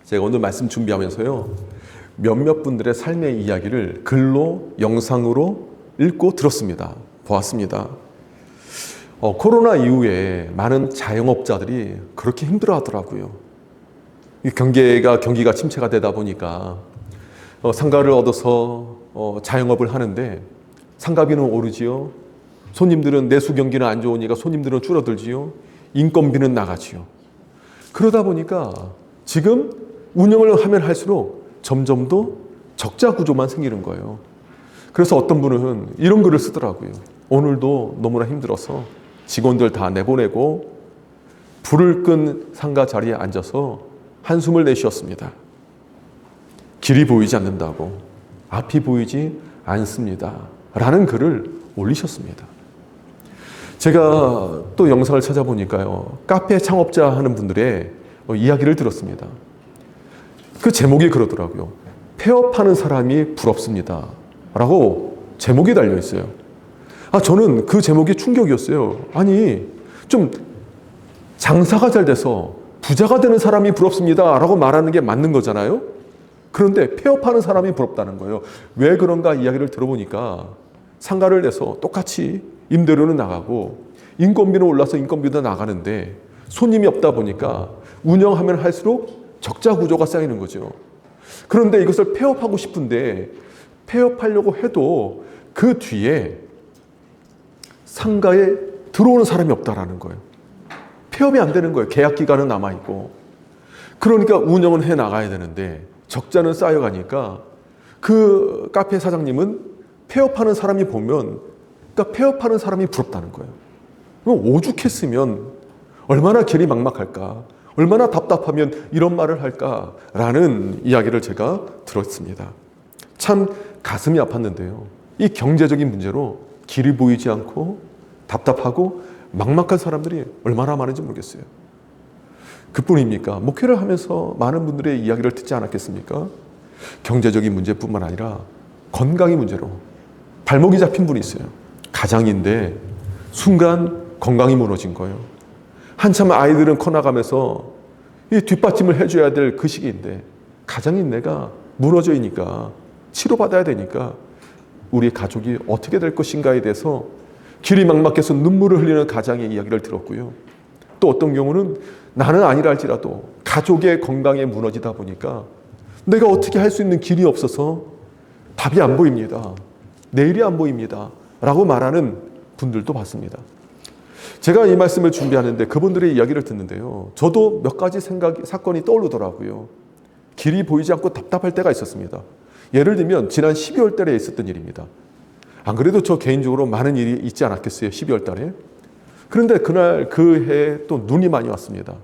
제가 오늘 말씀 준비하면서요, 몇몇 분들의 삶의 이야기를 글로, 영상으로 읽고 들었습니다. 보았습니다. 코로나 이후에 많은 자영업자들이 그렇게 힘들어 하더라고요. 경기가 침체가 되다 보니까 상가를 얻어서 자영업을 하는데 상가비는 오르지요. 손님들은 내수 경기는 안 좋으니까 손님들은 줄어들지요. 인건비는 나가지요. 그러다 보니까 지금 운영을 하면 할수록 점점 더 적자 구조만 생기는 거예요. 그래서 어떤 분은 이런 글을 쓰더라고요. 오늘도 너무나 힘들어서 직원들 다 내보내고 불을 끈 상가 자리에 앉아서 한숨을 내쉬었습니다. 길이 보이지 않는다고, 앞이 보이지 않습니다. 라는 글을 올리셨습니다. 제가 또 영상을 찾아보니까요, 카페 창업자 하는 분들의 이야기를 들었습니다. 그 제목이 그러더라고요. 폐업하는 사람이 부럽습니다. 라고 제목이 달려 있어요. 저는 그 제목이 충격이었어요. 아니, 좀 장사가 잘 돼서 부자가 되는 사람이 부럽습니다. 라고 말하는 게 맞는 거잖아요. 그런데 폐업하는 사람이 부럽다는 거예요. 왜 그런가 이야기를 들어보니까 상가를 내서 똑같이 임대료는 나가고 인건비는 올라서 인건비도 나가는데 손님이 없다 보니까 운영하면 할수록 적자 구조가 쌓이는 거죠. 그런데 이것을 폐업하고 싶은데 폐업하려고 해도 그 뒤에 상가에 들어오는 사람이 없다라는 거예요. 폐업이 안 되는 거예요. 계약 기간은 남아있고. 그러니까 운영은 해 나가야 되는데 적자는 쌓여가니까 그 카페 사장님은 폐업하는 사람이 보면, 그러니까 폐업하는 사람이 부럽다는 거예요. 오죽했으면 얼마나 길이 막막할까, 얼마나 답답하면 이런 말을 할까라는 이야기를 제가 들었습니다. 참 가슴이 아팠는데요. 이 경제적인 문제로 길이 보이지 않고 답답하고 막막한 사람들이 얼마나 많은지 모르겠어요. 그뿐입니까? 목회를 하면서 많은 분들의 이야기를 듣지 않았겠습니까? 경제적인 문제뿐만 아니라 건강의 문제로 발목이 잡힌 분이 있어요. 가장인데 순간 건강이 무너진 거예요. 한참 아이들은 커나가면서 이 뒷받침을 해줘야 될 그 시기인데 가장인 내가 무너져 있으니까 치료받아야 되니까 우리 가족이 어떻게 될 것인가에 대해서 길이 막막해서 눈물을 흘리는 가장의 이야기를 들었고요. 또 어떤 경우는 나는 아니라 할지라도 가족의 건강에 무너지다 보니까 내가 어떻게 할 수 있는 길이 없어서 답이 안 보입니다. 내일이 안 보입니다. 라고 말하는 분들도 봤습니다. 제가 이 말씀을 준비하는데 그분들의 이야기를 듣는데요, 저도 몇 가지 사건이 떠오르더라고요. 길이 보이지 않고 답답할 때가 있었습니다. 예를 들면 지난 12월 달에 있었던 일입니다. 안 그래도 저 개인적으로 많은 일이 있지 않았겠어요, 12월 달에. 그런데 그날 그 해에 또 눈이 많이 왔습니다.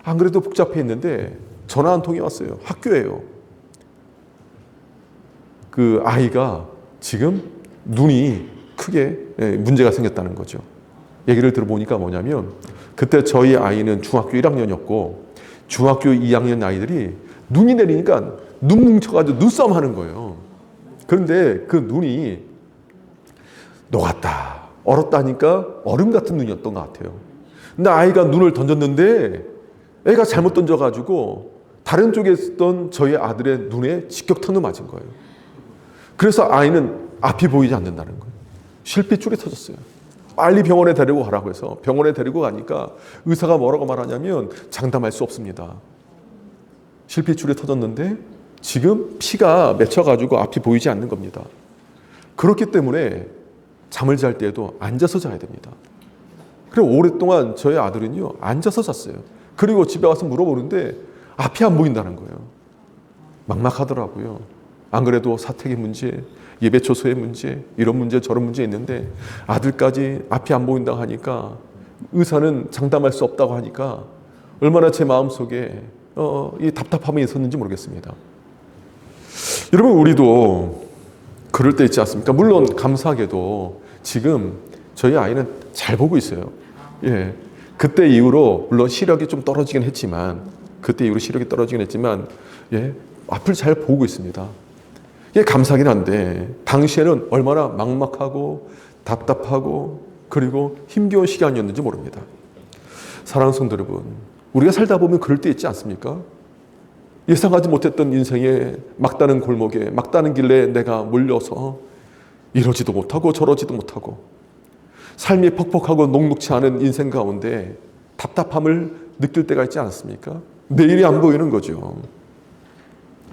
안 그래도 복잡해 있는데 전화 한 통이 왔어요. 학교예요. 그 아이가 지금 눈이 크게 문제가 생겼다는 거죠. 얘기를 들어보니까 뭐냐면 그때 저희 아이는 중학교 1학년이었고 중학교 2학년 아이들이 눈이 내리니까 눈 뭉쳐가지고 눈싸움 하는 거예요. 그런데 그 눈이 녹았다, 얼었다니까 얼음 같은 눈이었던 것 같아요. 근데 아이가 눈을 던졌는데 애가 잘못 던져가지고 다른 쪽에 있었던 저희 아들의 눈에 직격탄으로 맞은 거예요. 그래서 아이는 앞이 보이지 않는다는 거예요. 실핏줄이 터졌어요. 빨리 병원에 데리고 가라고 해서 병원에 데리고 가니까 의사가 뭐라고 말하냐면 장담할 수 없습니다. 실핏줄이 터졌는데 지금 피가 맺혀가지고 앞이 보이지 않는 겁니다. 그렇기 때문에 잠을 잘 때에도 앉아서 자야 됩니다. 그리고 오랫동안 저희 아들은요, 앉아서 잤어요. 그리고 집에 와서 물어보는데 앞이 안 보인다는 거예요. 막막하더라고요. 안 그래도 사택의 문제, 예배초소의 문제, 이런 문제 저런 문제 있는데 아들까지 앞이 안 보인다고 하니까 의사는 장담할 수 없다고 하니까 얼마나 제 마음속에 이 답답함이 있었는지 모르겠습니다. 여러분, 우리도 그럴 때 있지 않습니까? 물론 감사하게도 지금 저희 아이는 잘 보고 있어요. 예, 그때 이후로 물론 시력이 좀 떨어지긴 했지만 예, 앞을 잘 보고 있습니다. 이게 감사하긴 한데 당시에는 얼마나 막막하고 답답하고 그리고 힘겨운 시간이었는지 모릅니다. 사랑하는 성도 여러분, 우리가 살다 보면 그럴 때 있지 않습니까? 예상하지 못했던 인생의 막다른 골목에 막다른 길에 내가 몰려서 이러지도 못하고 저러지도 못하고 삶이 퍽퍽하고 녹록치 않은 인생 가운데 답답함을 느낄 때가 있지 않습니까? 내일이 안 보이는 거죠.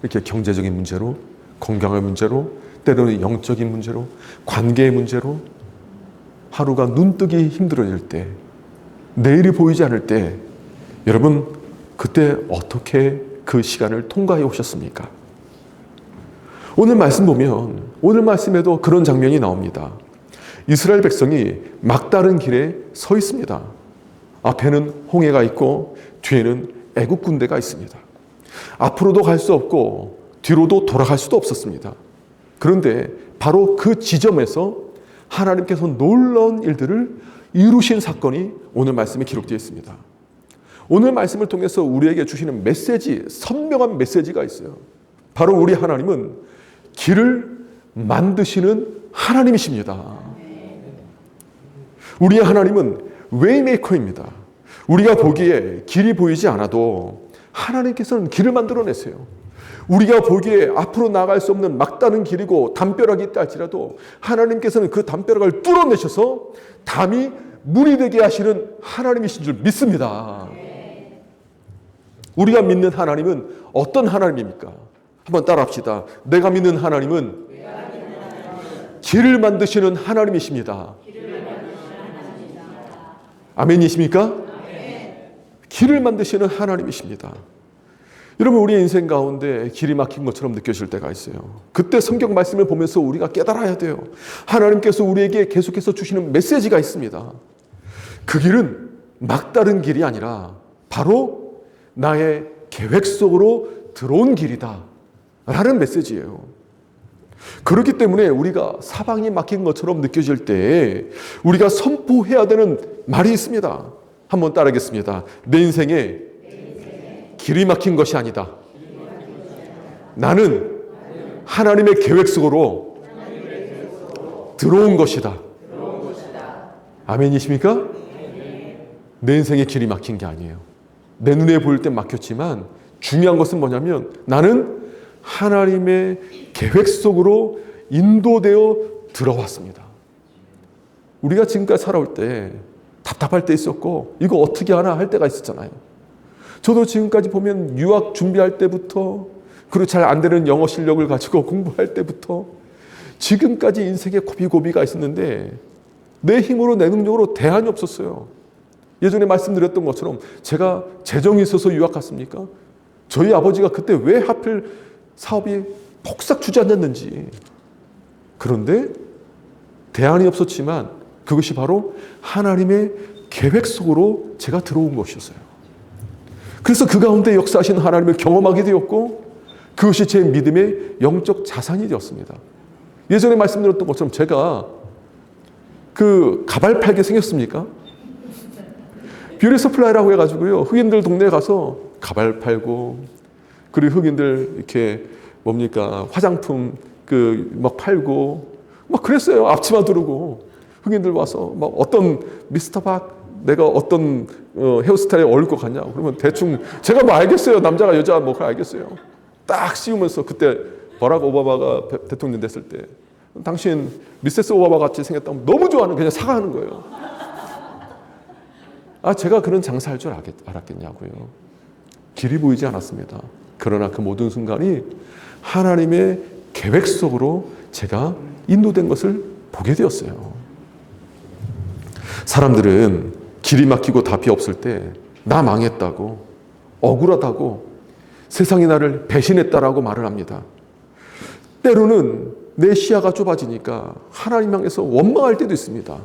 이렇게 경제적인 문제로, 건강의 문제로, 때로는 영적인 문제로, 관계의 문제로 하루가 눈뜨기 힘들어질 때, 내일이 보이지 않을 때 여러분 그때 어떻게 그 시간을 통과해 오셨습니까? 오늘 말씀 보면 오늘 말씀에도 그런 장면이 나옵니다. 이스라엘 백성이 막다른 길에 서 있습니다. 앞에는 홍해가 있고 뒤에는 애국 군대가 있습니다. 앞으로도 갈 수 없고 뒤로도 돌아갈 수도 없었습니다. 그런데 바로 그 지점에서 하나님께서 놀라운 일들을 이루신 사건이 오늘 말씀에 기록되어 있습니다. 오늘 말씀을 통해서 우리에게 주시는 메시지, 선명한 메시지가 있어요. 바로 우리 하나님은 길을 만드시는 하나님이십니다. 우리의 하나님은 웨이메이커입니다. 우리가 보기에 길이 보이지 않아도 하나님께서는 길을 만들어내세요. 우리가 보기에 앞으로 나갈 수 없는 막다른 길이고 담벼락이 있다 할지라도 하나님께서는 그 담벼락을 뚫어내셔서 담이 물이 되게 하시는 하나님이신 줄 믿습니다. 우리가 믿는 하나님은 어떤 하나님입니까? 한번 따라합시다. 내가 믿는 하나님은 길을 만드시는 하나님이십니다. 아멘이십니까? 길을 만드시는 하나님이십니다. 여러분 우리의 인생 가운데 길이 막힌 것처럼 느껴질 때가 있어요. 그때 성경 말씀을 보면서 우리가 깨달아야 돼요. 하나님께서 우리에게 계속해서 주시는 메시지가 있습니다. 그 길은 막다른 길이 아니라 바로 나의 계획 속으로 들어온 길이다 라는 메시지예요. 그렇기 때문에 우리가 사방이 막힌 것처럼 느껴질 때 우리가 선포해야 되는 말이 있습니다. 한번 따라하겠습니다. 내 인생에 길이 막힌 것이 아니다. 나는 하나님의 계획 속으로 들어온 것이다. 아멘이십니까? 내 인생에 길이 막힌 게 아니에요. 내 눈에 보일 땐 막혔지만 중요한 것은 뭐냐면 나는 하나님의 계획 속으로 인도되어 들어왔습니다. 우리가 지금까지 살아올 때 답답할 때 있었고 이거 어떻게 하나 할 때가 있었잖아요. 저도 지금까지 보면 유학 준비할 때부터 그리고 잘 안 되는 영어 실력을 가지고 공부할 때부터 지금까지 인생에 고비고비가 있었는데 내 힘으로 내 능력으로 대안이 없었어요. 예전에 말씀드렸던 것처럼 제가 재정이 있어서 유학 갔습니까? 저희 아버지가 그때 왜 하필 사업이 폭삭 주저앉았는지. 그런데 대안이 없었지만 그것이 바로 하나님의 계획 속으로 제가 들어온 것이었어요. 그래서 그 가운데 역사하신 하나님을 경험하게 되었고 그것이 제 믿음의 영적 자산이 되었습니다. 예전에 말씀드렸던 것처럼 제가 그 가발 팔게 생겼습니까? 뷰티 서플라이라고 해가지고요. 흑인들 동네에 가서 가발 팔고 그리고 흑인들 이렇게 뭡니까 화장품 그 막 팔고 막 그랬어요. 앞치마 두르고 흑인들 와서 막 어떤 미스터 박 내가 어떤 헤어스타일에 어울릴 것 같냐 그러면 대충 제가 뭐 알겠어요. 남자가 여자 뭐 그걸 알겠어요. 딱 씌우면서 그때 버락 오바마가 대통령 됐을 때 당신 미세스 오바마 같이 생겼다면 너무 좋아하는 그냥 사과하는 거예요. 아 제가 그런 장사할 줄 알았겠냐고요. 길이 보이지 않았습니다. 그러나 그 모든 순간이 하나님의 계획 속으로 제가 인도된 것을 보게 되었어요. 사람들은 길이 막히고 답이 없을 때 나 망했다고 억울하다고 세상이 나를 배신했다라고 말을 합니다. 때로는 내 시야가 좁아지니까 하나님 향해서 원망할 때도 있습니다.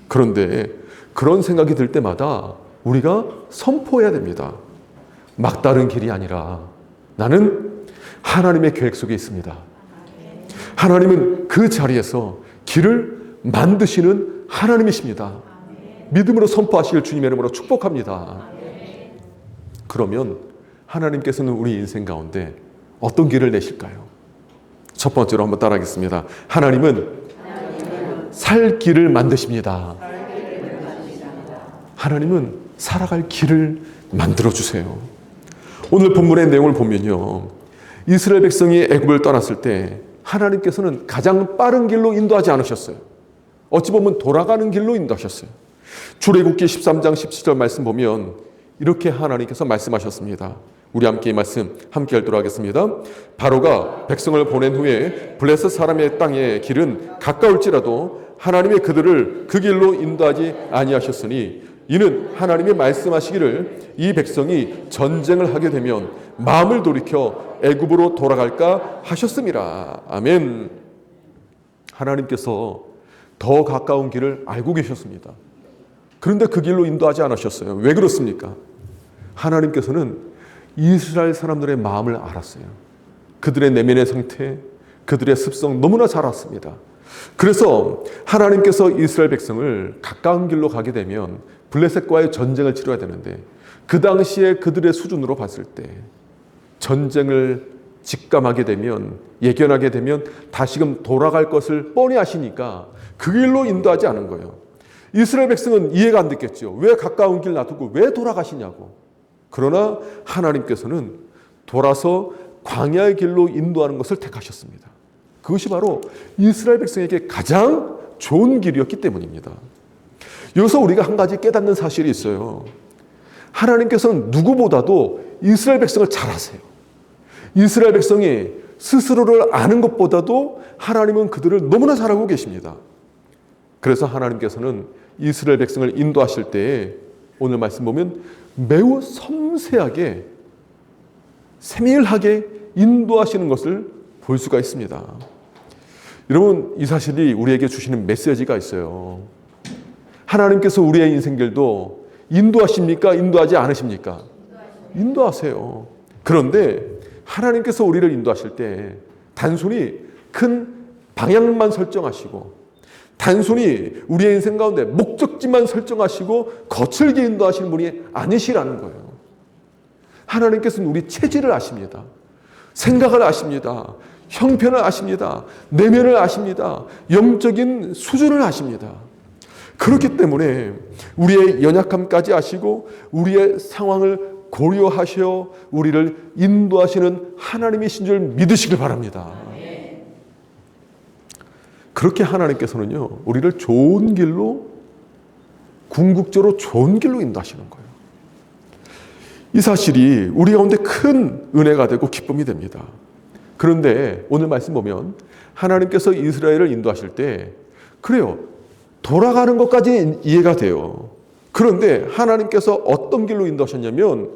그런데 그런 생각이 들 때마다 우리가 선포해야 됩니다. 막다른 길이 아니라 나는 하나님의 계획 속에 있습니다. 하나님은 그 자리에서 길을 만드시는 하나님이십니다. 믿음으로 선포하시길 주님의 이름으로 축복합니다. 그러면 하나님께서는 우리 인생 가운데 어떤 길을 내실까요? 첫 번째로 한번 따라하겠습니다. 하나님은 살 길을 만드십니다. 하나님은 살아갈 길을 만들어주세요. 오늘 본문의 내용을 보면요, 이스라엘 백성이 애굽을 떠났을 때 하나님께서는 가장 빠른 길로 인도하지 않으셨어요. 어찌 보면 돌아가는 길로 인도하셨어요. 출애굽기 13장 17절 말씀 보면 이렇게 하나님께서 말씀하셨습니다. 우리 함께 이 말씀 함께 읽도록 하겠습니다. 바로가 백성을 보낸 후에 블레셋 사람의 땅의 길은 가까울지라도 하나님이 그들을 그 길로 인도하지 아니하셨으니 이는 하나님이 말씀하시기를 이 백성이 전쟁을 하게 되면 마음을 돌이켜 애굽으로 돌아갈까 하셨음이라. 아멘. 하나님께서 더 가까운 길을 알고 계셨습니다. 그런데 그 길로 인도하지 않으셨어요. 왜 그렇습니까? 하나님께서는 이스라엘 사람들의 마음을 알았어요. 그들의 내면의 상태, 그들의 습성 너무나 잘 알았습니다. 그래서 하나님께서 이스라엘 백성을 가까운 길로 가게 되면 블레셋과의 전쟁을 치러야 되는데, 그 당시에 그들의 수준으로 봤을 때 전쟁을 직감하게 되면, 예견하게 되면 다시금 돌아갈 것을 뻔히 아시니까 그 길로 인도하지 않은 거예요. 이스라엘 백성은 이해가 안 됐겠죠. 왜 가까운 길 놔두고 왜 돌아가시냐고. 그러나 하나님께서는 돌아서 광야의 길로 인도하는 것을 택하셨습니다. 그것이 바로 이스라엘 백성에게 가장 좋은 길이었기 때문입니다. 여기서 우리가 한 가지 깨닫는 사실이 있어요. 하나님께서는 누구보다도 이스라엘 백성을 잘 아세요. 이스라엘 백성이 스스로를 아는 것보다도 하나님은 그들을 너무나 잘 알고 계십니다. 그래서 하나님께서는 이스라엘 백성을 인도하실 때에 오늘 말씀 보면 매우 섬세하게 세밀하게 인도하시는 것을 볼 수가 있습니다. 여러분, 이 사실이 우리에게 주시는 메시지가 있어요. 하나님께서 우리의 인생길도 인도하십니까? 인도하지 않으십니까? 인도하세요. 그런데 하나님께서 우리를 인도하실 때 단순히 큰 방향만 설정하시고, 단순히 우리의 인생 가운데 목적지만 설정하시고 거칠게 인도하시는 분이 아니시라는 거예요. 하나님께서는 우리 체질을 아십니다. 생각을 아십니다. 형편을 아십니다. 내면을 아십니다. 영적인 수준을 아십니다. 그렇기 때문에 우리의 연약함까지 아시고 우리의 상황을 고려하셔 우리를 인도하시는 하나님이신 줄 믿으시길 바랍니다. 그렇게 하나님께서는요, 우리를 좋은 길로, 궁극적으로 좋은 길로 인도하시는 거예요. 이 사실이 우리 가운데 큰 은혜가 되고 기쁨이 됩니다. 그런데 오늘 말씀 보면 하나님께서 이스라엘을 인도하실 때, 그래요, 돌아가는 것까지 이해가 돼요. 그런데 하나님께서 어떤 길로 인도하셨냐면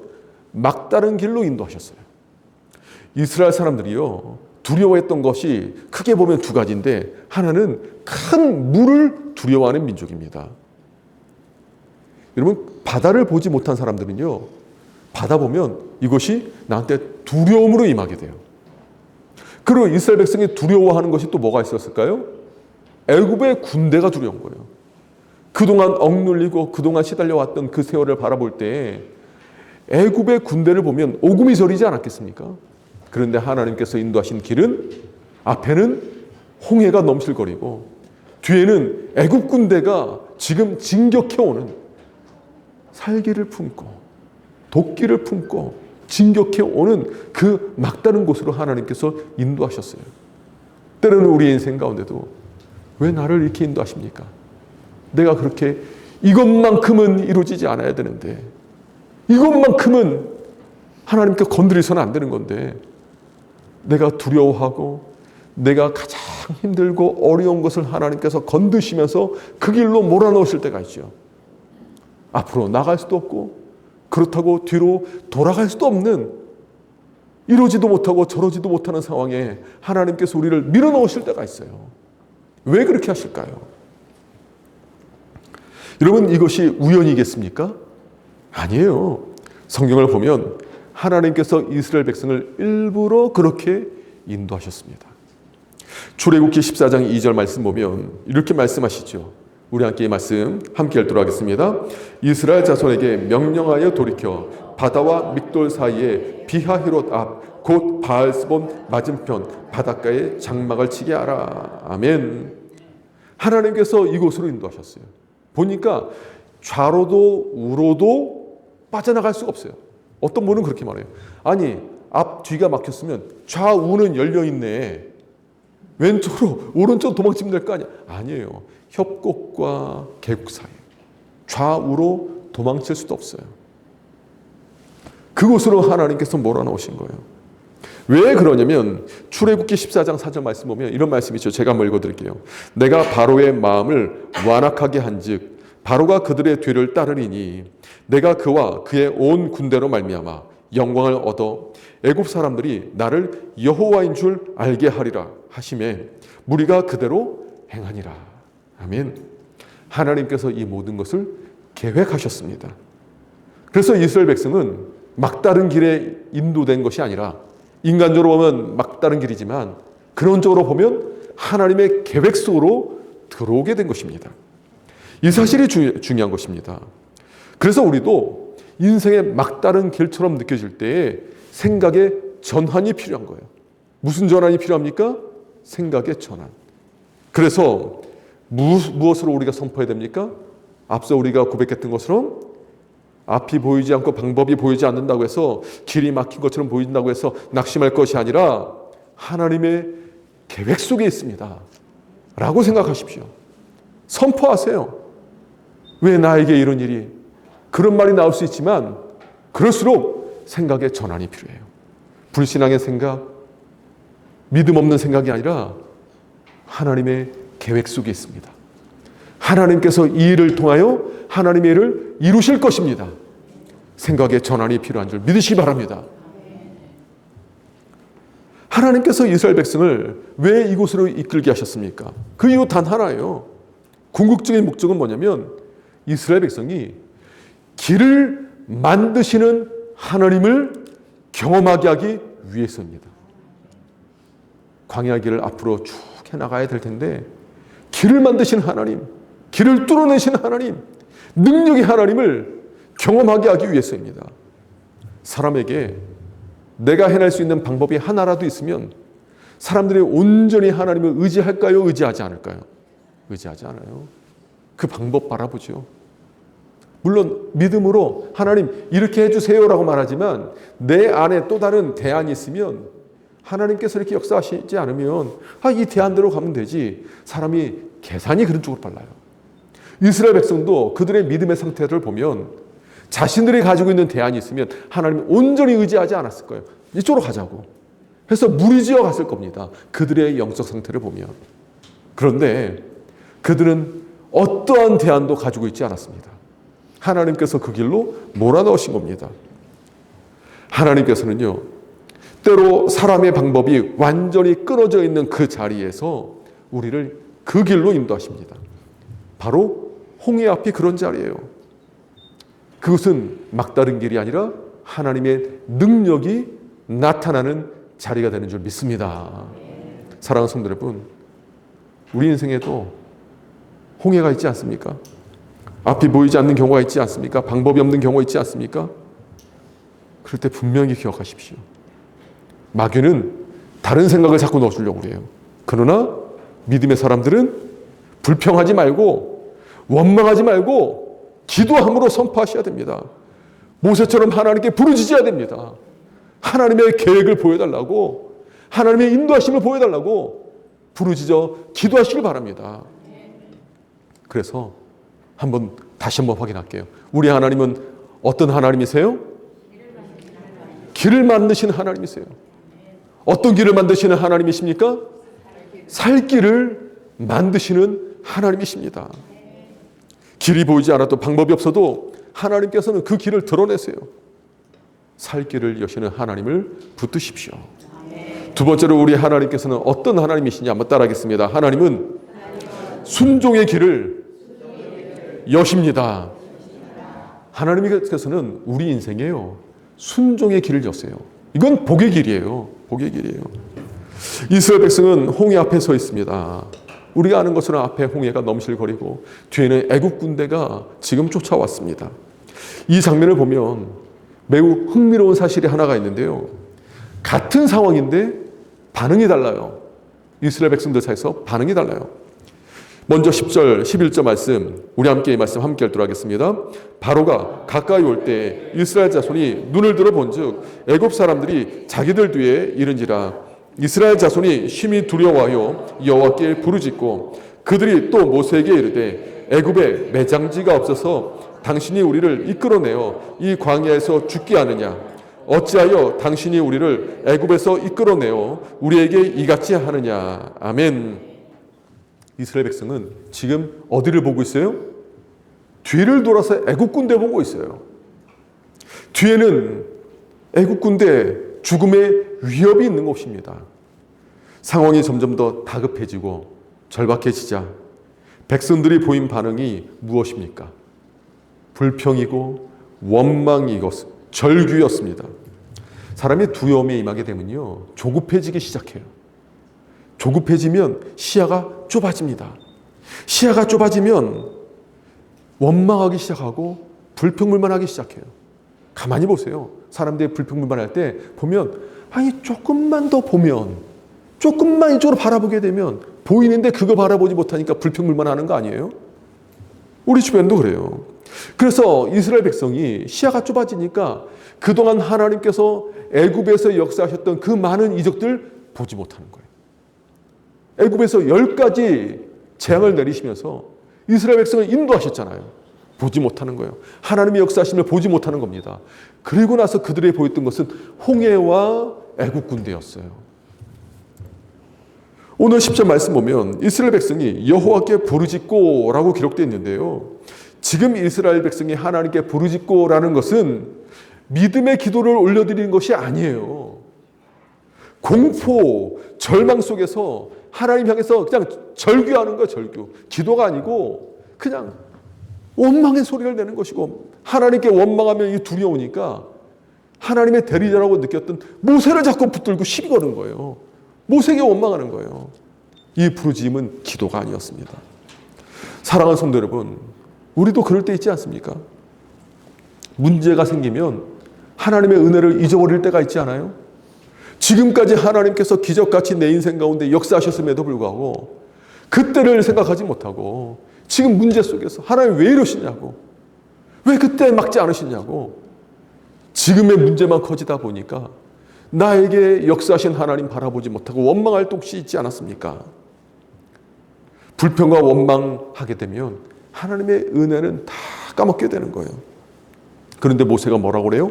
막다른 길로 인도하셨어요. 이스라엘 사람들이요, 두려워했던 것이 크게 보면 두 가지인데, 하나는 큰 물을 두려워하는 민족입니다. 여러분, 바다를 보지 못한 사람들은요, 바다 보면 이것이 나한테 두려움으로 임하게 돼요. 그리고 이스라엘 백성이 두려워하는 것이 또 뭐가 있었을까요? 애굽의 군대가 두려운 거예요. 그동안 억눌리고 그동안 시달려왔던 그 세월을 바라볼 때 애굽의 군대를 보면 오금이 저리지 않았겠습니까? 그런데 하나님께서 인도하신 길은 앞에는 홍해가 넘실거리고 뒤에는 애굽 군대가 지금 진격해오는, 살기를 품고 도끼를 품고 진격해오는 그 막다른 곳으로 하나님께서 인도하셨어요. 때로는 우리 인생 가운데도 왜 나를 이렇게 인도하십니까? 내가 그렇게 이것만큼은 이루어지지 않아야 되는데, 이것만큼은 하나님께 건드리서는 안 되는 건데, 내가 두려워하고 내가 가장 힘들고 어려운 것을 하나님께서 건드시면서 그 길로 몰아넣으실 때가 있죠. 앞으로 나갈 수도 없고 그렇다고 뒤로 돌아갈 수도 없는, 이러지도 못하고 저러지도 못하는 상황에 하나님께서 우리를 밀어넣으실 때가 있어요. 왜 그렇게 하실까요? 여러분, 이것이 우연이겠습니까? 아니에요. 성경을 보면 하나님께서 이스라엘 백성을 일부러 그렇게 인도하셨습니다. 출애굽기 14장 2절 말씀 보면 이렇게 말씀하시죠. 우리 함께 이 말씀 함께 읽도록 하겠습니다. 이스라엘 자손에게 명령하여 돌이켜 바다와 믹돌 사이에 비하히롯 앞 곧 바알스본 맞은편 바닷가에 장막을 치게 하라. 아멘. 하나님께서 이곳으로 인도하셨어요. 보니까 좌로도 우로도 빠져나갈 수가 없어요. 어떤 분은 그렇게 말해요. 아니, 앞 뒤가 막혔으면 좌우는 열려 있네. 왼쪽으로 오른쪽 도망치면 될 거 아니야. 아니에요. 협곡과 계곡 사이. 좌우로 도망칠 수도 없어요. 그곳으로 하나님께서 몰아넣으신 거예요. 왜 그러냐면 출애굽기 14장 4절 말씀 보면 이런 말씀이 있죠. 제가 한번 읽어드릴게요. 내가 바로의 마음을 완악하게 한즉 바로가 그들의 뒤를 따르리니 내가 그와 그의 온 군대로 말미암아 영광을 얻어 애굽 사람들이 나를 여호와인 줄 알게 하리라 하심에 무리가 그대로 행하니라. 아멘. 하나님께서 이 모든 것을 계획하셨습니다. 그래서 이스라엘 백성은 막다른 길에 인도된 것이 아니라 인간적으로 보면 막다른 길이지만 근원적으로 보면 하나님의 계획 속으로 들어오게 된 것입니다. 이 사실이 중요한 것입니다. 그래서 우리도 인생의 막다른 길처럼 느껴질 때에 생각의 전환이 필요한 거예요. 무슨 전환이 필요합니까? 생각의 전환. 그래서 무엇으로 우리가 선포해야 됩니까? 앞서 우리가 고백했던 것처럼 앞이 보이지 않고 방법이 보이지 않는다고 해서 길이 막힌 것처럼 보인다고 해서 낙심할 것이 아니라 하나님의 계획 속에 있습니다. 라고 생각하십시오. 선포하세요. 왜 나에게 이런 일이? 그런 말이 나올 수 있지만 그럴수록 생각의 전환이 필요해요. 불신앙의 생각, 믿음 없는 생각이 아니라 하나님의 계획 속에 있습니다. 하나님께서 이 일을 통하여 하나님의 일을 이루실 것입니다. 생각의 전환이 필요한 줄 믿으시기 바랍니다. 하나님께서 이스라엘 백성을 왜 이곳으로 이끌게 하셨습니까? 그 이유 단 하나예요. 궁극적인 목적은 뭐냐면 이스라엘 백성이 길을 만드시는 하나님을 경험하게 하기 위해서입니다. 광야 길을 앞으로 쭉 해나가야 될 텐데 길을 만드신 하나님, 길을 뚫어내신 하나님, 능력의 하나님을 경험하게 하기 위해서입니다. 사람에게 내가 해낼 수 있는 방법이 하나라도 있으면 사람들이 온전히 하나님을 의지할까요? 의지하지 않을까요? 의지하지 않아요. 그 방법 바라보죠. 물론 믿음으로 하나님 이렇게 해주세요라고 말하지만 내 안에 또 다른 대안이 있으면 하나님께서 이렇게 역사하시지 않으면 이 대안대로 가면 되지. 사람이 계산이 그런 쪽으로 빨라요. 이스라엘 백성도 그들의 믿음의 상태를 보면 자신들이 가지고 있는 대안이 있으면 하나님을 온전히 의지하지 않았을 거예요. 이쪽으로 가자고 해서 무리지어 갔을 겁니다. 그들의 영적 상태를 보면. 그런데 그들은 어떠한 대안도 가지고 있지 않았습니다. 하나님께서 그 길로 몰아넣으신 겁니다. 하나님께서는요, 때로 사람의 방법이 완전히 끊어져 있는 그 자리에서 우리를 그 길로 인도하십니다. 바로 홍해 앞이 그런 자리예요. 그것은 막다른 길이 아니라 하나님의 능력이 나타나는 자리가 되는 줄 믿습니다. 사랑하는 성도 여러분, 우리 인생에도 홍해가 있지 않습니까? 앞이 보이지 않는 경우가 있지 않습니까? 방법이 없는 경우가 있지 않습니까? 그럴 때 분명히 기억하십시오. 마귀는 다른 생각을 자꾸 넣어주려고 그래요. 그러나 믿음의 사람들은 불평하지 말고 원망하지 말고 기도함으로 선포하셔야 됩니다. 모세처럼 하나님께 부르짖어야 됩니다. 하나님의 계획을 보여달라고, 하나님의 인도하심을 보여달라고 부르짖어 기도하시길 바랍니다. 그래서 다시 한번 확인할게요. 우리 하나님은 어떤 하나님이세요? 길을 만드시는 하나님이세요. 어떤 길을 만드시는 하나님이십니까? 살 길을 만드시는 하나님이십니다. 길이 보이지 않아도 방법이 없어도 하나님께서는 그 길을 드러내세요. 살 길을 여시는 하나님을 붙드십시오. 두 번째로 우리 하나님께서는 어떤 하나님이시냐 한번 따라하겠습니다. 하나님은 순종의 길을 여십니다. 하나님께서는 우리 인생에요, 순종의 길을 여세요. 이건 복의 길이에요. 복의 길이에요. 이스라엘 백성은 홍해 앞에 서 있습니다. 우리가 아는 것처럼 앞에 홍해가 넘실거리고 뒤에는 애국 군대가 지금 쫓아왔습니다. 이 장면을 보면 매우 흥미로운 사실이 하나가 있는데요. 같은 상황인데 반응이 달라요. 이스라엘 백성들 사이에서 반응이 달라요. 먼저 10절, 11절 말씀, 우리 함께 이 말씀 함께 읽도록 하겠습니다. 바로가 가까이 올 때 이스라엘 자손이 눈을 들어 본즉 애굽 사람들이 자기들 뒤에 이른지라. 이스라엘 자손이 심히 두려워하여 여호와께 부르짖고 그들이 또 모세에게 이르되 애굽에 매장지가 없어서 당신이 우리를 이끌어내어 이 광야에서 죽게 하느냐? 어찌하여 당신이 우리를 애굽에서 이끌어내어 우리에게 이같이 하느냐? 아멘. 이스라엘 백성은 지금 어디를 보고 있어요? 뒤를 돌아서 애국 군대 보고 있어요. 뒤에는 애국 군대 죽음의 위협이 있는 곳입니다. 상황이 점점 더 다급해지고 절박해지자 백성들이 보인 반응이 무엇입니까? 불평이고 원망이고 절규였습니다. 사람이 두려움에 임하게 되면요, 조급해지기 시작해요. 조급해지면 시야가 좁아집니다. 시야가 좁아지면 원망하기 시작하고 불평불만하기 시작해요. 가만히 보세요. 사람들이 불평불만할 때 보면, 아니 조금만 더 보면, 조금만 이쪽으로 바라보게 되면 보이는데 그거 바라보지 못하니까 불평불만하는 거 아니에요? 우리 주변도 그래요. 그래서 이스라엘 백성이 시야가 좁아지니까 그동안 하나님께서 애굽에서 역사하셨던 그 많은 이적들 보지 못하는 거예요. 애굽에서 10가지 재앙을 내리시면서 이스라엘 백성을 인도하셨잖아요. 보지 못하는 거예요. 하나님의 역사하심을 보지 못하는 겁니다. 그리고 나서 그들이 보였던 것은 홍해와 애굽 군대였어요. 오늘 10절 말씀 보면 이스라엘 백성이 여호와께 부르짖고 라고 기록되어 있는데요. 지금 이스라엘 백성이 하나님께 부르짖고라는 것은 믿음의 기도를 올려드리는 것이 아니에요. 공포, 절망 속에서 하나님 향해서 그냥 절규하는 거예요. 절규. 기도가 아니고 그냥 원망의 소리를 내는 것이고, 하나님께 원망하면 이 두려우니까 하나님의 대리자라고 느꼈던 모세를 자꾸 붙들고 시비 거는 거예요. 모세에게 원망하는 거예요. 이 부르짖음은 기도가 아니었습니다. 사랑하는 성도 여러분, 우리도 그럴 때 있지 않습니까? 문제가 생기면 하나님의 은혜를 잊어버릴 때가 있지 않아요? 지금까지 하나님께서 기적같이 내 인생 가운데 역사하셨음에도 불구하고 그때를 생각하지 못하고 지금 문제 속에서 하나님 왜 이러시냐고, 왜 그때 막지 않으시냐고, 지금의 문제만 커지다 보니까 나에게 역사하신 하나님 바라보지 못하고 원망할 곳이 있지 않았습니까? 불평과 원망하게 되면 하나님의 은혜는 다 까먹게 되는 거예요. 그런데 모세가 뭐라고 그래요?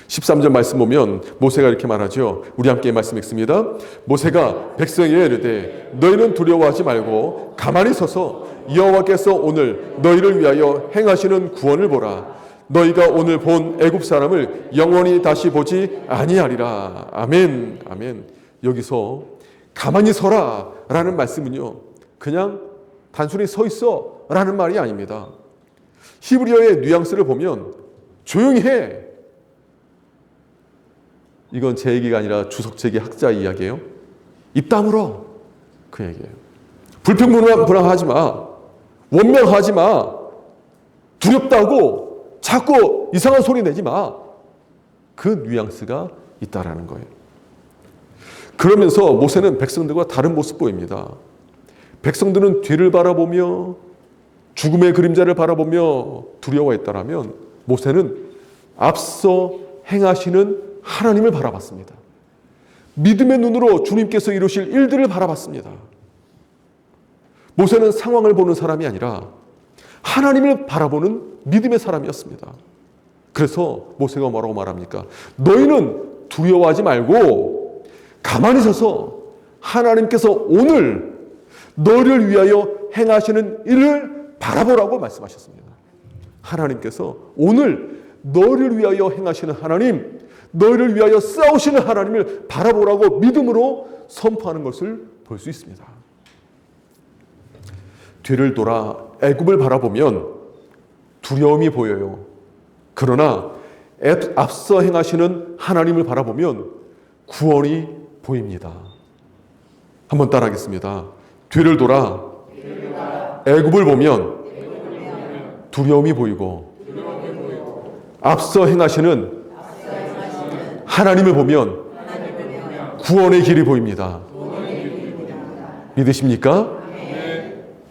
13절 말씀 보면 모세가 이렇게 말하죠. 우리 함께 말씀 읽습니다. 모세가 백성에게 이르되 너희는 두려워하지 말고 가만히 서서 여호와께서 오늘 너희를 위하여 행하시는 구원을 보라. 너희가 오늘 본 애굽 사람을 영원히 다시 보지 아니하리라. 아멘. 아멘. 여기서 가만히 서라 라는 말씀은요, 그냥 단순히 서 있어 라는 말이 아닙니다. 히브리어의 뉘앙스를 보면 조용히 해, 이건 제 얘기가 아니라 주석책의 학자의 이야기예요. 입 다물어, 그 얘기예요. 불평불만하지 마, 원망하지 마, 두렵다고 자꾸 이상한 소리 내지 마. 그 뉘앙스가 있다라는 거예요. 그러면서 모세는 백성들과 다른 모습 보입니다. 백성들은 뒤를 바라보며 죽음의 그림자를 바라보며 두려워했다라면 모세는 앞서 행하시는 하나님을 바라봤습니다. 믿음의 눈으로 주님께서 이루실 일들을 바라봤습니다. 모세는 상황을 보는 사람이 아니라 하나님을 바라보는 믿음의 사람이었습니다. 그래서 모세가 뭐라고 말합니까? 너희는 두려워하지 말고 가만히 서서 하나님께서 오늘 너희를 위하여 행하시는 일을 바라보라고 말씀하셨습니다. 하나님께서 오늘 너희를 위하여 행하시는 하나님, 너희를 위하여 싸우시는 하나님을 바라보라고 믿음으로 선포하는 것을 볼 수 있습니다. 뒤를 돌아 애굽을 바라보면 두려움이 보여요. 그러나 앞서 행하시는 하나님을 바라보면 구원이 보입니다. 한번 따라하겠습니다. 뒤를 돌아 애굽을 보면 두려움이 보이고 앞서 행하시는 하나님을 보면 구원의 길이 보입니다. 믿으십니까?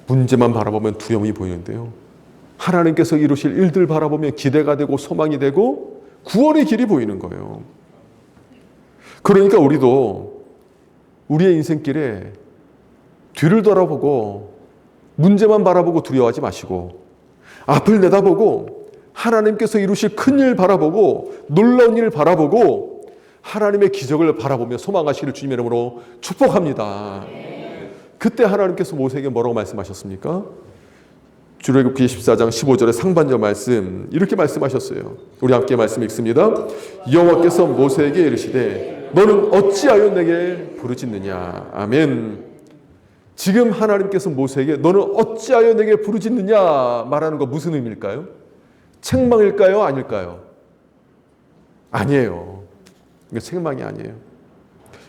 문제만 바라보면 두려움이 보이는데요. 하나님께서 이루실 일들 바라보면 기대가 되고 소망이 되고 구원의 길이 보이는 거예요. 그러니까 우리도 우리의 인생길에 뒤를 돌아보고 문제만 바라보고 두려워하지 마시고 앞을 내다보고 하나님께서 이루실 큰 일 바라보고 놀라운 일 바라보고 하나님의 기적을 바라보며 소망하시기를 주님의 이름으로 축복합니다. 그때 하나님께서 모세에게 뭐라고 말씀하셨습니까? 출애굽기 14장 15절의 상반절 말씀 이렇게 말씀하셨어요. 우리 함께 말씀 읽습니다. 여호와께서 모세에게 이르시되 너는 어찌하여 내게 부르짖느냐. 아멘. 지금 하나님께서 모세에게 너는 어찌하여 내게 부르짖느냐 말하는 거 무슨 의미일까요? 책망일까요? 아닐까요? 아니에요. 이거 책망이 아니에요.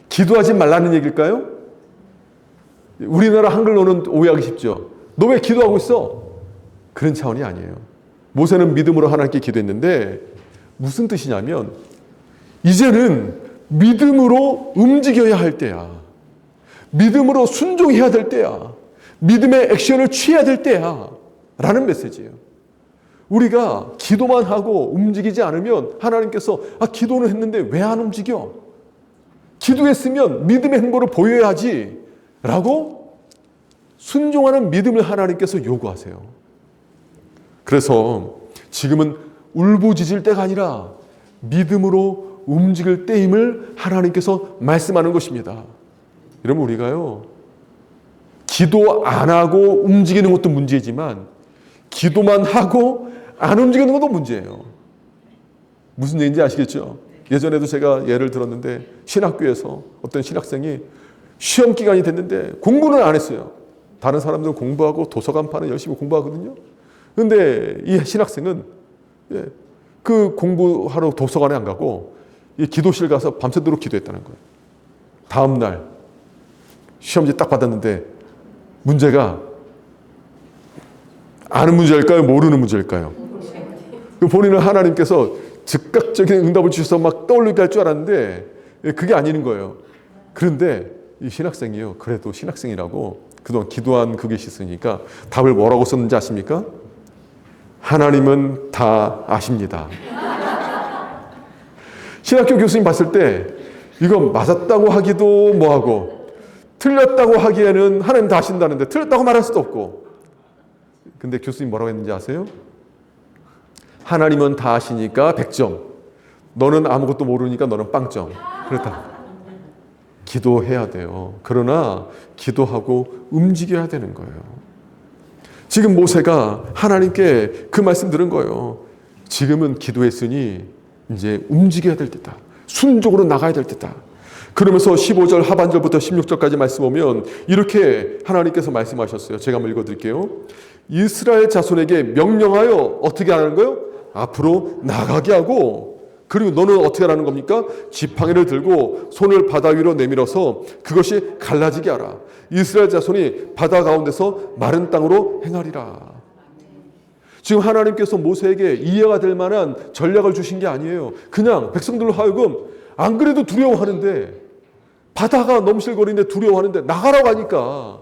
기도하지 말라는 얘기일까요? 우리나라 한글로는 오해하기 쉽죠. 너 왜 기도하고 있어? 그런 차원이 아니에요. 모세는 믿음으로 하나님께 기도했는데 무슨 뜻이냐면 이제는 믿음으로 움직여야 할 때야. 믿음으로 순종해야 될 때야. 믿음의 액션을 취해야 될 때야. 라는 메시지예요. 우리가 기도만 하고 움직이지 않으면 하나님께서 기도는 했는데 왜 안 움직여? 기도했으면 믿음의 행보를 보여야지 라고 순종하는 믿음을 하나님께서 요구하세요. 그래서 지금은 울부짖을 때가 아니라 믿음으로 움직일 때임을 하나님께서 말씀하는 것입니다. 여러분 우리가요 기도 안 하고 움직이는 것도 문제지만 기도만 하고 안 움직이는 것도 문제예요. 무슨 얘기인지 아시겠죠? 예전에도 제가 예를 들었는데 신학교에서 어떤 신학생이 시험 기간이 됐는데 공부는 안 했어요. 다른 사람들은 공부하고 도서관 파는 열심히 공부하거든요. 그런데 이 신학생은 그 공부하러 도서관에 안 가고 이 기도실 가서 밤새도록 기도했다는 거예요. 다음 날 시험지 딱 받았는데 문제가 아는 문제일까요? 모르는 문제일까요? 본인은 하나님께서 즉각적인 응답을 주셔서 막 떠올리게 할 줄 알았는데 그게 아닌 거예요. 그런데 이 신학생이요. 그래도 신학생이라고 그동안 기도한 그게 있으니까 답을 뭐라고 썼는지 아십니까? 하나님은 다 아십니다. 신학교 교수님 봤을 때 이거 맞았다고 하기도 뭐하고 틀렸다고 하기에는 하나님 다 아신다는데 틀렸다고 말할 수도 없고. 근데 교수님 뭐라고 했는지 아세요? 하나님은 다 아시니까 100점. 너는 아무것도 모르니까 너는 빵점. 그렇다. 기도해야 돼요. 그러나 기도하고 움직여야 되는 거예요. 지금 모세가 하나님께 그 말씀 들은 거예요. 지금은 기도했으니 이제 움직여야 될 때다. 순종으로 나가야 될 때다. 그러면서 15절 하반절부터 16절까지 말씀 보면 이렇게 하나님께서 말씀하셨어요. 제가 한번 읽어드릴게요. 이스라엘 자손에게 명령하여 어떻게 하는 거예요? 앞으로 나가게 하고 그리고 너는 어떻게 하라는 겁니까? 지팡이를 들고 손을 바다 위로 내밀어서 그것이 갈라지게 하라. 이스라엘 자손이 바다 가운데서 마른 땅으로 행하리라. 지금 하나님께서 모세에게 이해가 될 만한 전략을 주신 게 아니에요. 그냥 백성들로 하여금 안 그래도 두려워하는데 바다가 넘실거리는데 두려워하는데 나가라고 하니까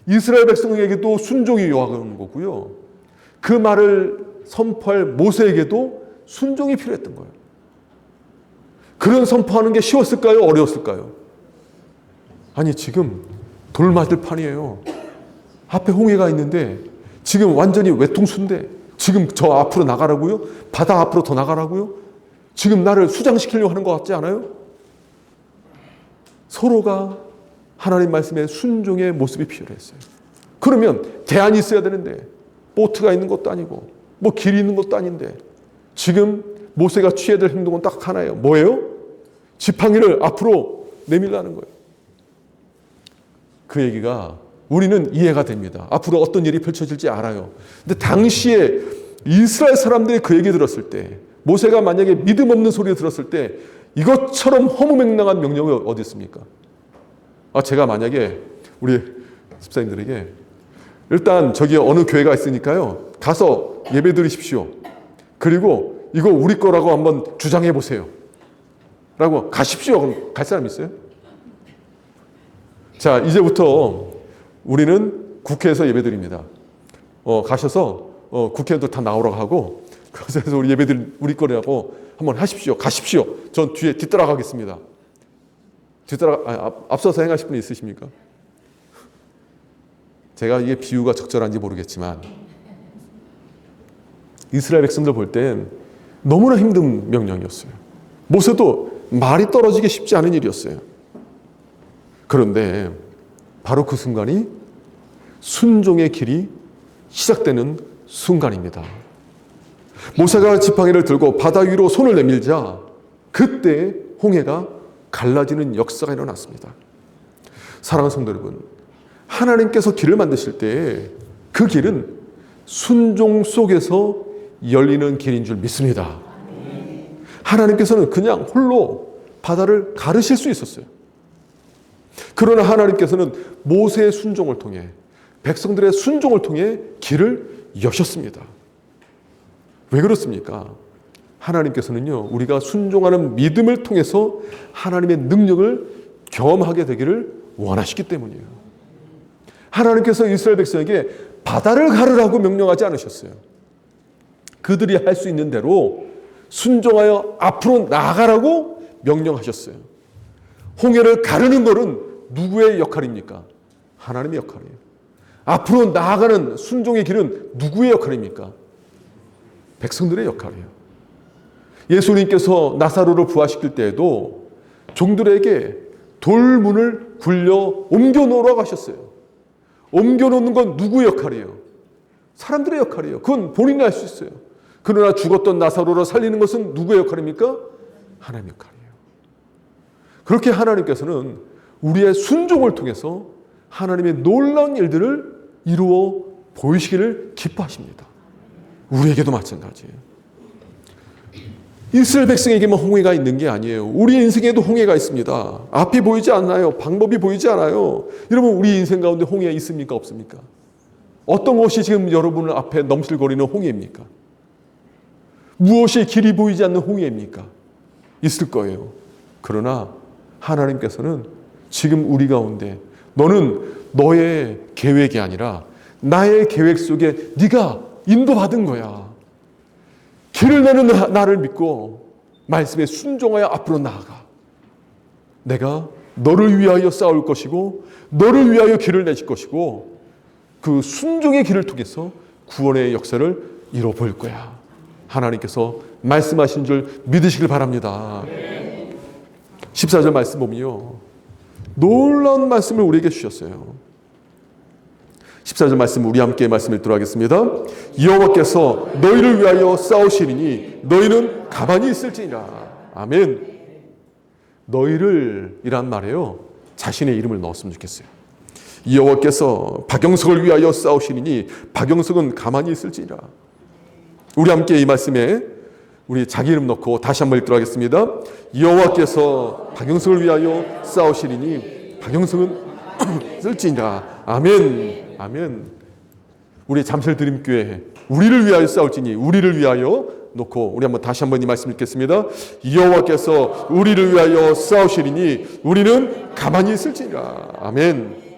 이스라엘 백성에게도 순종이 요하는 거고요. 그 말을 선포할 모세에게도 순종이 필요했던 거예요. 그런 선포하는 게 쉬웠을까요? 어려웠을까요? 아니 지금 돌 맞을 판이에요. 앞에 홍해가 있는데 지금 완전히 외통수인데 지금 저 앞으로 나가라고요? 바다 앞으로 더 나가라고요? 지금 나를 수장시키려고 하는 것 같지 않아요? 서로가 하나님 말씀에 순종의 모습이 필요했어요. 그러면 대안이 있어야 되는데 보트가 있는 것도 아니고 뭐 길이 있는 것도 아닌데 지금 모세가 취해야 될 행동은 딱 하나예요. 뭐예요? 지팡이를 앞으로 내밀라는 거예요. 그 얘기가 우리는 이해가 됩니다. 앞으로 어떤 일이 펼쳐질지 알아요. 근데 당시에 이스라엘 사람들이 그 얘기 들었을 때 모세가 만약에 믿음 없는 소리를 들었을 때 이것처럼 허무맹랑한 명령이 어디 있습니까? 제가 만약에 우리 집사님들에게 일단 저기 어느 교회가 있으니까요. 가서 예배 드리십시오. 그리고 이거 우리 거라고 한번 주장해 보세요. 라고 가십시오. 그럼 갈 사람 있어요? 자, 이제부터 우리는 국회에서 예배드립니다. 가셔서 국회의원들 다 나오라고 하고 그래서 우리 예배들 우리 거라고 한번 하십시오. 가십시오. 전 뒤에 뒤따라가겠습니다. 앞서서 행하실 분이 있으십니까? 제가 이게 비유가 적절한지 모르겠지만 이스라엘 백성들 볼 땐 너무나 힘든 명령이었어요. 모세도 말이 떨어지기 쉽지 않은 일이었어요. 그런데 바로 그 순간이 순종의 길이 시작되는 순간입니다. 모세가 지팡이를 들고 바다 위로 손을 내밀자 그때 홍해가 갈라지는 역사가 일어났습니다. 사랑하는 성도 여러분, 하나님께서 길을 만드실 때 그 길은 순종 속에서 열리는 길인 줄 믿습니다. 하나님께서는 그냥 홀로 바다를 가르실 수 있었어요. 그러나 하나님께서는 모세의 순종을 통해 백성들의 순종을 통해 길을 여셨습니다. 왜 그렇습니까? 하나님께서는요, 우리가 순종하는 믿음을 통해서 하나님의 능력을 경험하게 되기를 원하시기 때문이에요. 하나님께서 이스라엘 백성에게 바다를 가르라고 명령하지 않으셨어요. 그들이 할 수 있는 대로 순종하여 앞으로 나아가라고 명령하셨어요. 홍해를 가르는 것은 누구의 역할입니까? 하나님의 역할이에요. 앞으로 나아가는 순종의 길은 누구의 역할입니까? 백성들의 역할이에요. 예수님께서 나사로를 부활시킬 때에도 종들에게 돌문을 굴려 옮겨 놓으라고 하셨어요. 옮겨 놓는 건 누구의 역할이에요? 사람들의 역할이에요. 그건 본인이 할 수 있어요. 그러나 죽었던 나사로를 살리는 것은 누구의 역할입니까? 하나님의 역할이에요. 그렇게 하나님께서는 우리의 순종을 통해서 하나님의 놀라운 일들을 이루어 보이시기를 기뻐하십니다. 우리에게도 마찬가지예요. 이스라엘 백성에게만 홍해가 있는 게 아니에요. 우리 인생에도 홍해가 있습니다. 앞이 보이지 않나요? 방법이 보이지 않아요. 여러분, 우리 인생 가운데 홍해 있습니까? 없습니까? 어떤 것이 지금 여러분을 앞에 넘실거리는 홍해입니까? 무엇이 길이 보이지 않는 홍해입니까? 있을 거예요. 그러나 하나님께서는 지금 우리 가운데 너는 너의 계획이 아니라 나의 계획 속에 네가 인도받은 거야. 길을 내는 나를 믿고 말씀에 순종하여 앞으로 나아가. 내가 너를 위하여 싸울 것이고 너를 위하여 길을 내실 것이고 그 순종의 길을 통해서 구원의 역사를 이뤄볼 거야. 하나님께서 말씀하신 줄 믿으시길 바랍니다. 14절 말씀 보면요, 놀라운 말씀을 우리에게 주셨어요. 14절 말씀 우리 함께 말씀 읽도록 하겠습니다. 여호와께서 너희를 위하여 싸우시리니 너희는 가만히 있을지니라. 아멘. 너희를 이란 말에요, 자신의 이름을 넣었으면 좋겠어요. 여호와께서 박영석을 위하여 싸우시리니 박영석은 가만히 있을지니라. 우리 함께 이 말씀에 우리 자기 이름 넣고 다시 한번 읽도록 하겠습니다. 여호와께서 박영석을 위하여 싸우시리니 박영석은 있을지니라. 아멘. 아멘. 우리 잠실드림교회 우리를 위하여 싸울지니 우리를 위하여 놓고 우리 한번 다시 한번 이 말씀 읽겠습니다. 여호와께서 우리를 위하여 싸우시리니 우리는 가만히 있을지니라. 아멘.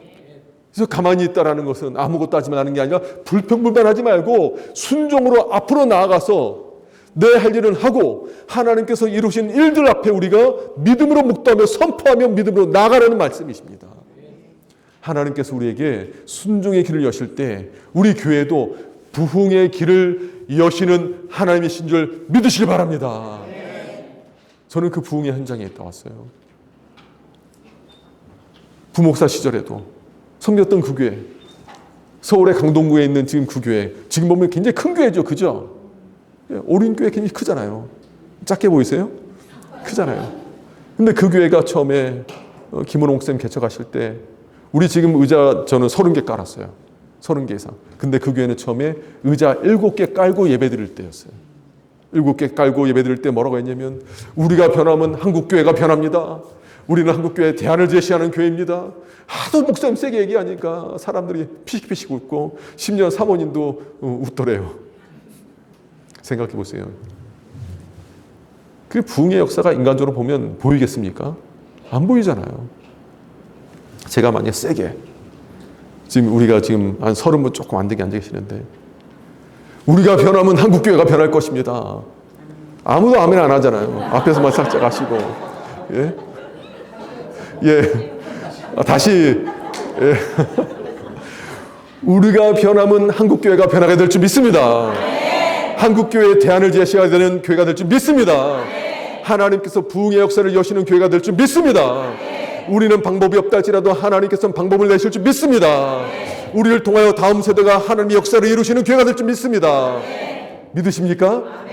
그래서 가만히 있다라는 것은 아무것도 하지 말라는 게 아니라 불평불만하지 말고 순종으로 앞으로 나아가서 내 할 일은 하고 하나님께서 이루신 일들 앞에 우리가 믿음으로 묵도하며 선포하며 믿음으로 나아가라는 말씀이십니다. 하나님께서 우리에게 순종의 길을 여실 때 우리 교회도 부흥의 길을 여시는 하나님이신 줄 믿으시기 바랍니다. 저는 그 부흥의 현장에 있다 왔어요. 부목사 시절에도 섬겼던 그 교회, 서울의 강동구에 있는 지금 그 교회, 지금 보면 굉장히 큰 교회죠. 그죠? 오륜교회 굉장히 크잖아요. 작게 보이세요? 크잖아요. 근데 그 교회가 처음에 김원홍 목사님 개척하실 때 우리 지금 의자 저는 30개 깔았어요. 30개 이상. 근데 그 교회는 처음에 의자 7개 깔고 예배 드릴 때였어요. 7개 깔고 예배 드릴 때 뭐라고 했냐면 우리가 변하면 한국교회가 변합니다. 우리는 한국교회 대안을 제시하는 교회입니다. 하도 목사님 세게 얘기하니까 사람들이 피식피식 웃고 심지어 사모님도 웃더래요. 생각해 보세요. 그 부흥의 역사가 인간적으로 보면 보이겠습니까? 안 보이잖아요. 제가 만약 세게 지금 우리가 지금 한 30분 조금 안 되게 앉아 계시는데, 우리가 변하면 한국교회가 변할 것입니다. 아무도 아멘 안 하잖아요. 앞에서만 살짝 하시고. 예? 예. 다시. 예. 우리가 변하면 한국교회가 변하게 될 줄 믿습니다. 한국교회의 대안을 제시해야 되는 교회가 될 줄 믿습니다. 하나님께서 부흥의 역사를 여시는 교회가 될 줄 믿습니다. 우리는 방법이 없다 할지라도 하나님께서는 방법을 내실 줄 믿습니다. 우리를 통하여 다음 세대가 하나님의 역사를 이루시는 교회가 될 줄 믿습니다. 믿으십니까?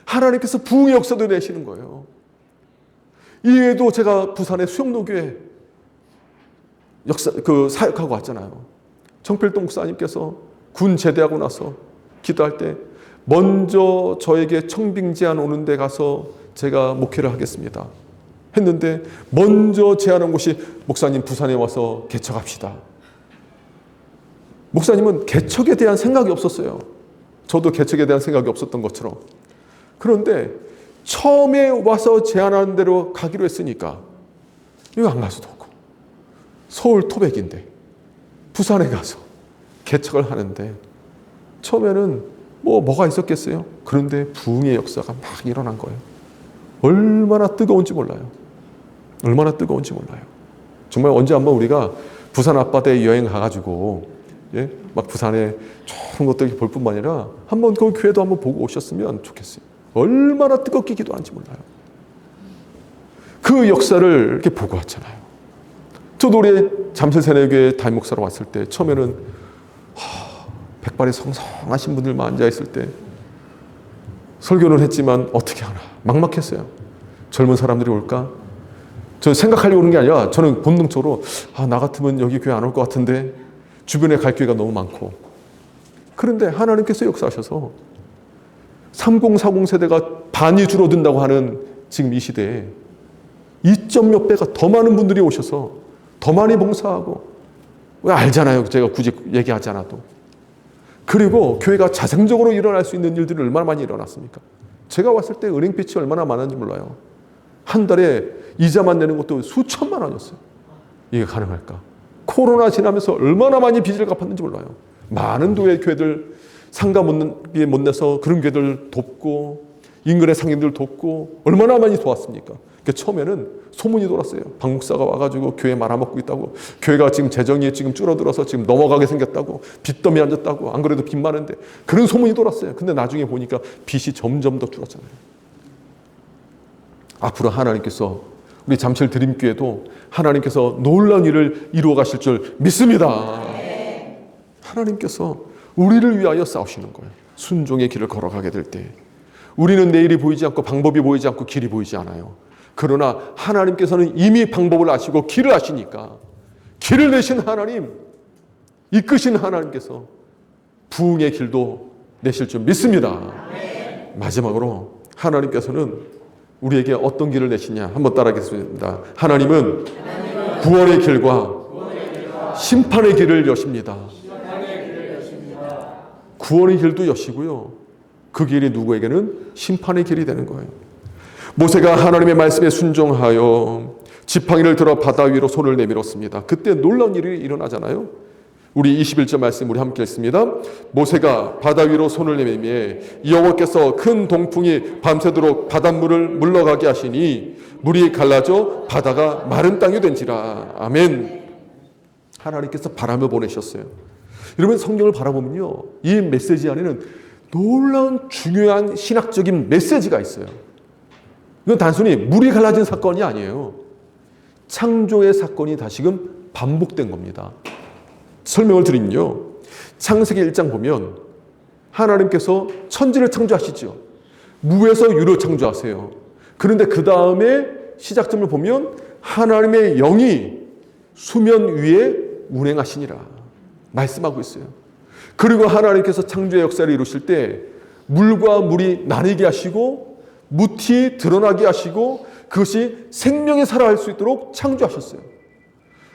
하나님께서 부흥의 역사도 내시는 거예요. 이외에도 제가 부산의 수영로교회 사역하고 왔잖아요. 정필동 목사님께서 군 제대하고 나서 기도할 때 먼저 저에게 청빙 제안 오는 데 가서 제가 목회를 하겠습니다 했는데, 먼저 제안한 곳이 목사님 부산에 와서 개척합시다. 목사님은 개척에 대한 생각이 없었어요. 저도 개척에 대한 생각이 없었던 것처럼. 그런데 처음에 와서 제안하는 대로 가기로 했으니까 여기 안 갈 수도 없고, 서울 토백인데 부산에 가서 개척을 하는데, 처음에는 뭐가 있었겠어요? 그런데 부흥의 역사가 막 일어난 거예요. 얼마나 뜨거운지 몰라요. 얼마나 뜨거운지 몰라요. 정말 언제 한번 우리가 부산 앞바다에 여행 가가지고, 예? 막 부산에 좋은 것들 볼 뿐만 아니라 한번 그 교회도 한번 보고 오셨으면 좋겠어요. 얼마나 뜨겁게 기도하는지 몰라요. 그 역사를 이렇게 보고 왔잖아요. 저도 우리 잠실세례교회 담임 목사로 왔을 때 처음에는 백발이 성성하신 분들만 앉아있을 때 설교는 했지만 어떻게 하나 막막했어요. 젊은 사람들이 올까? 저 생각하려고 오는 게 아니라 저는 본능적으로 나 같으면 여기 교회 안 올 것 같은데, 주변에 갈 교회가 너무 많고. 그런데 하나님께서 역사하셔서 3040 세대가 반이 줄어든다고 하는 지금 이 시대에 2몇 배가 더 많은 분들이 오셔서 더 많이 봉사하고, 왜 알잖아요. 제가 굳이 얘기하지 않아도. 그리고 교회가 자생적으로 일어날 수 있는 일들이 얼마나 많이 일어났습니까? 제가 왔을 때 은행빚이 얼마나 많은지 몰라요. 한 달에 이자만 내는 것도 수천만 원이었어요. 이게 가능할까? 코로나 지나면서 얼마나 많이 빚을 갚았는지 몰라요. 많은 교회들 상가 못 내서 그런 교회들 돕고, 인근의 상인들 돕고, 얼마나 많이 도왔습니까? 처음에는 소문이 돌았어요. 박 목사가 와가지고 교회 말아먹고 있다고, 교회가 지금 재정이 지금 줄어들어서 지금 넘어가게 생겼다고, 빚더미 앉았다고, 안 그래도 빚 많은데, 그런 소문이 돌았어요. 근데 나중에 보니까 빚이 점점 더 줄었잖아요. 앞으로 하나님께서 우리 잠실 드림교회도 하나님께서 놀라운 일을 이루어 가실 줄 믿습니다. 하나님께서 우리를 위하여 싸우시는 거예요. 순종의 길을 걸어가게 될 때 우리는 내일이 보이지 않고 방법이 보이지 않고 길이 보이지 않아요. 그러나 하나님께서는 이미 방법을 아시고 길을 아시니까, 길을 내신 하나님, 이끄신 하나님께서 부흥의 길도 내실 줄 믿습니다. 마지막으로 하나님께서는 우리에게 어떤 길을 내시냐 한번 따라하겠습니다. 하나님은 구원의 길과 심판의 길을 여십니다. 구원의 길도 여시고요, 그 길이 누구에게는 심판의 길이 되는 거예요. 모세가 하나님의 말씀에 순종하여 지팡이를 들어 바다 위로 손을 내밀었습니다. 그때 놀라운 일이 일어나잖아요. 우리 21절 말씀 우리 함께 읽습니다. 모세가 바다 위로 손을 내밀매 여호와께서 큰 동풍이 밤새도록 바닷물을 물러가게 하시니 물이 갈라져 바다가 마른 땅이 된지라. 아멘. 하나님께서 바람을 보내셨어요. 여러분, 성경을 바라보면요, 이 메시지 안에는 놀라운 중요한 신학적인 메시지가 있어요. 이건 단순히 물이 갈라진 사건이 아니에요. 창조의 사건이 다시금 반복된 겁니다. 설명을 드리면요, 창세기 1장 보면 하나님께서 천지를 창조하시죠. 무에서 유를 창조하세요. 그런데 그 다음에 시작점을 보면 하나님의 영이 수면 위에 운행하시니라 말씀하고 있어요. 그리고 하나님께서 창조의 역사를 이루실 때 물과 물이 나뉘게 하시고 무티 드러나게 하시고 그것이 생명의 살아갈 수 있도록 창조하셨어요.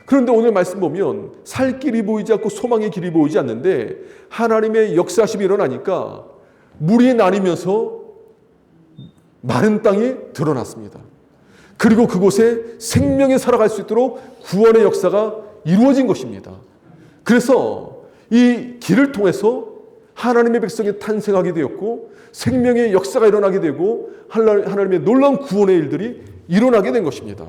그런데 오늘 말씀 보면 살 길이 보이지 않고 소망의 길이 보이지 않는데 하나님의 역사하심이 일어나니까 물이 나뉘면서 마른 땅이 드러났습니다. 그리고 그곳에 생명이 살아갈 수 있도록 구원의 역사가 이루어진 것입니다. 그래서 이 길을 통해서 하나님의 백성이 탄생하게 되었고 생명의 역사가 일어나게 되고 하나님의 놀라운 구원의 일들이 일어나게 된 것입니다.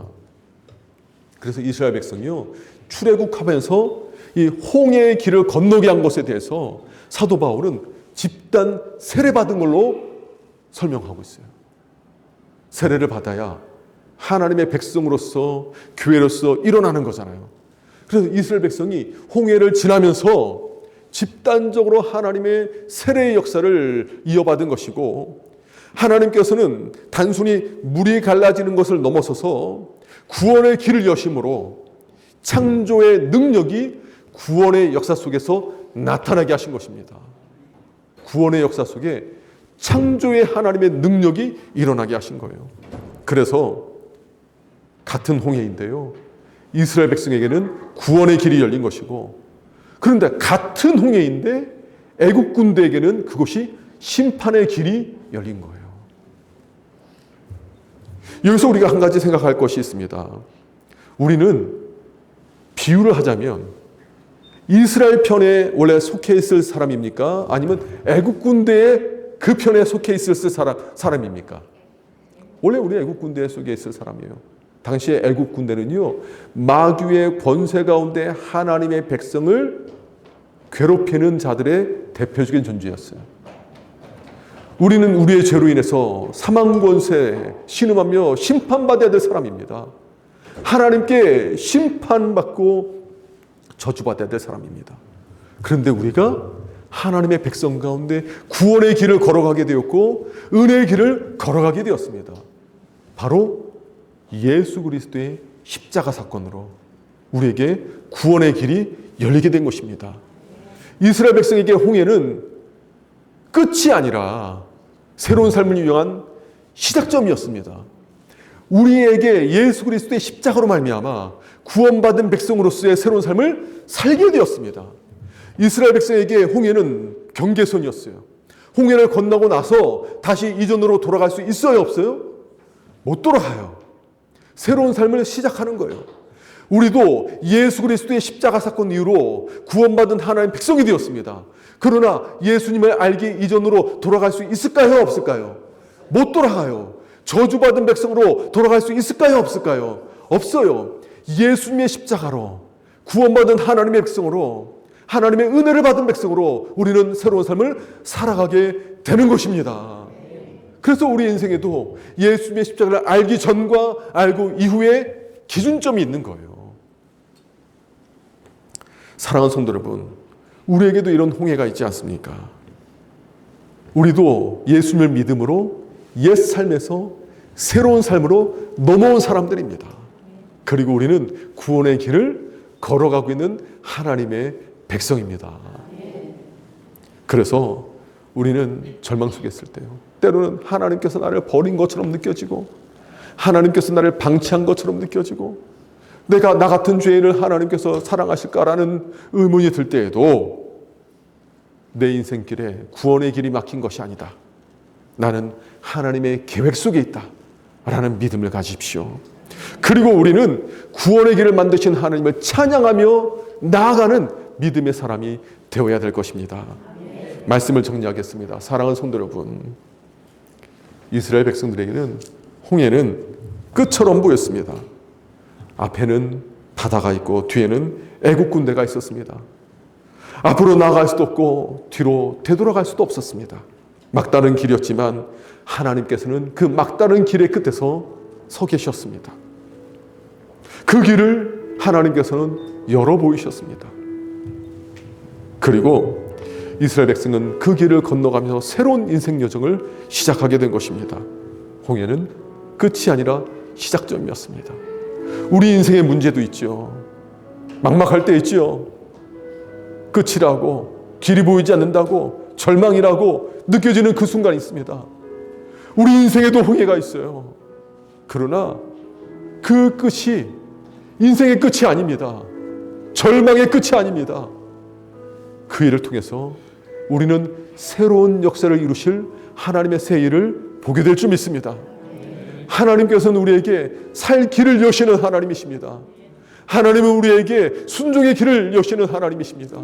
그래서 이스라엘 백성이요, 출애굽하면서 이 홍해의 길을 건너게 한 것에 대해서 사도 바울은 집단 세례받은 걸로 설명하고 있어요. 세례를 받아야 하나님의 백성으로서 교회로서 일어나는 거잖아요. 그래서 이스라엘 백성이 홍해를 지나면서 집단적으로 하나님의 세례의 역사를 이어받은 것이고, 하나님께서는 단순히 물이 갈라지는 것을 넘어서서 구원의 길을 여심으로 창조의 능력이 구원의 역사 속에서 나타나게 하신 것입니다. 구원의 역사 속에 창조의 하나님의 능력이 일어나게 하신 거예요. 그래서 같은 홍해인데요, 이스라엘 백성에게는 구원의 길이 열린 것이고, 그런데 같은 홍해인데 애국 군대에게는 그것이 심판의 길이 열린 거예요. 여기서 우리가 한 가지 생각할 것이 있습니다. 우리는 비유를 하자면 이스라엘 편에 원래 속해 있을 사람입니까? 아니면 애국 군대의 그 편에 속해 있을 사람입니까? 원래 우리 애국 군대 속에 있을 사람이에요. 당시에 애국 군대는요, 마귀의 권세 가운데 하나님의 백성을 괴롭히는 자들의 대표적인 존재였어요. 우리는 우리의 죄로 인해서 사망 권세에 신음하며 심판받아야 될 사람입니다. 하나님께 심판받고 저주받아야 될 사람입니다. 그런데 우리가 하나님의 백성 가운데 구원의 길을 걸어가게 되었고 은혜의 길을 걸어가게 되었습니다. 바로 예수 그리스도의 십자가 사건으로 우리에게 구원의 길이 열리게 된 것입니다. 이스라엘 백성에게 홍해는 끝이 아니라 새로운 삶을 위한 시작점이었습니다. 우리에게 예수 그리스도의 십자가로 말미암아 구원받은 백성으로서의 새로운 삶을 살게 되었습니다. 이스라엘 백성에게 홍해는 경계선이었어요. 홍해를 건너고 나서 다시 이전으로 돌아갈 수 있어요, 없어요? 못 돌아가요. 새로운 삶을 시작하는 거예요. 우리도 예수 그리스도의 십자가 사건 이후로 구원받은 하나님의 백성이 되었습니다. 그러나 예수님을 알기 이전으로 돌아갈 수 있을까요, 없을까요? 못 돌아가요. 저주받은 백성으로 돌아갈 수 있을까요, 없을까요? 없어요. 예수님의 십자가로 구원받은 하나님의 백성으로, 하나님의 은혜를 받은 백성으로 우리는 새로운 삶을 살아가게 되는 것입니다. 그래서 우리 인생에도 예수님의 십자가를 알기 전과 알고 이후에 기준점이 있는 거예요. 사랑하는 성도 여러분, 우리에게도 이런 홍해가 있지 않습니까? 우리도 예수님을 믿음으로 옛 삶에서 새로운 삶으로 넘어온 사람들입니다. 그리고 우리는 구원의 길을 걸어가고 있는 하나님의 백성입니다. 그래서 우리는 절망 속에 있을 때요, 때로는 하나님께서 나를 버린 것처럼 느껴지고 하나님께서 나를 방치한 것처럼 느껴지고 내가 나 같은 죄인을 하나님께서 사랑하실까라는 의문이 들 때에도 내 인생길에 구원의 길이 막힌 것이 아니다. 나는 하나님의 계획 속에 있다 라는 믿음을 가지십시오. 그리고 우리는 구원의 길을 만드신 하나님을 찬양하며 나아가는 믿음의 사람이 되어야 될 것입니다. 말씀을 정리하겠습니다. 사랑하는 성도 여러분, 이스라엘 백성들에게는 홍해는 끝처럼 보였습니다. 앞에는 바다가 있고 뒤에는 애국 군대가 있었습니다. 앞으로 나아갈 수도 없고 뒤로 되돌아갈 수도 없었습니다. 막다른 길이었지만 하나님께서는 그 막다른 길의 끝에서 서 계셨습니다. 그 길을 하나님께서는 열어 보이셨습니다. 그리고 이스라엘 백성은 그 길을 건너가면서 새로운 인생 여정을 시작하게 된 것입니다. 홍해는 끝이 아니라 시작점이었습니다. 우리 인생의 문제도 있죠. 막막할 때 있죠. 끝이라고, 길이 보이지 않는다고, 절망이라고 느껴지는 그 순간이 있습니다. 우리 인생에도 홍해가 있어요. 그러나 그 끝이 인생의 끝이 아닙니다. 절망의 끝이 아닙니다. 그 일을 통해서 우리는 새로운 역사를 이루실 하나님의 새 일을 보게 될 줄 믿습니다. 하나님께서는 우리에게 살 길을 여시는 하나님이십니다. 하나님은 우리에게 순종의 길을 여시는 하나님이십니다.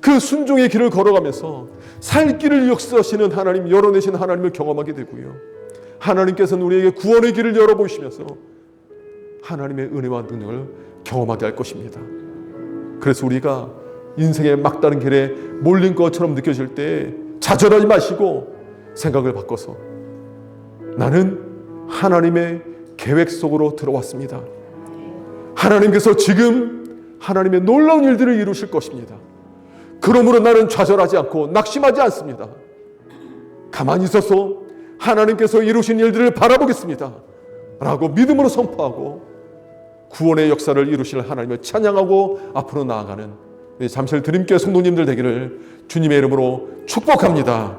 그 순종의 길을 걸어가면서 살 길을 역사하시는 하나님, 열어내신 하나님을 경험하게 되고요. 하나님께서는 우리에게 구원의 길을 열어보시면서 하나님의 은혜와 능력을 경험하게 할 것입니다. 그래서 우리가 인생의 막다른 길에 몰린 것처럼 느껴질 때 좌절하지 마시고 생각을 바꿔서 나는 하나님의 계획 속으로 들어왔습니다. 하나님께서 지금 하나님의 놀라운 일들을 이루실 것입니다. 그러므로 나는 좌절하지 않고 낙심하지 않습니다. 가만히 있어서 하나님께서 이루신 일들을 바라보겠습니다 라고 믿음으로 선포하고 구원의 역사를 이루실 하나님을 찬양하고 앞으로 나아가는 잠실 드림교회 성도님들 되기를 주님의 이름으로 축복합니다.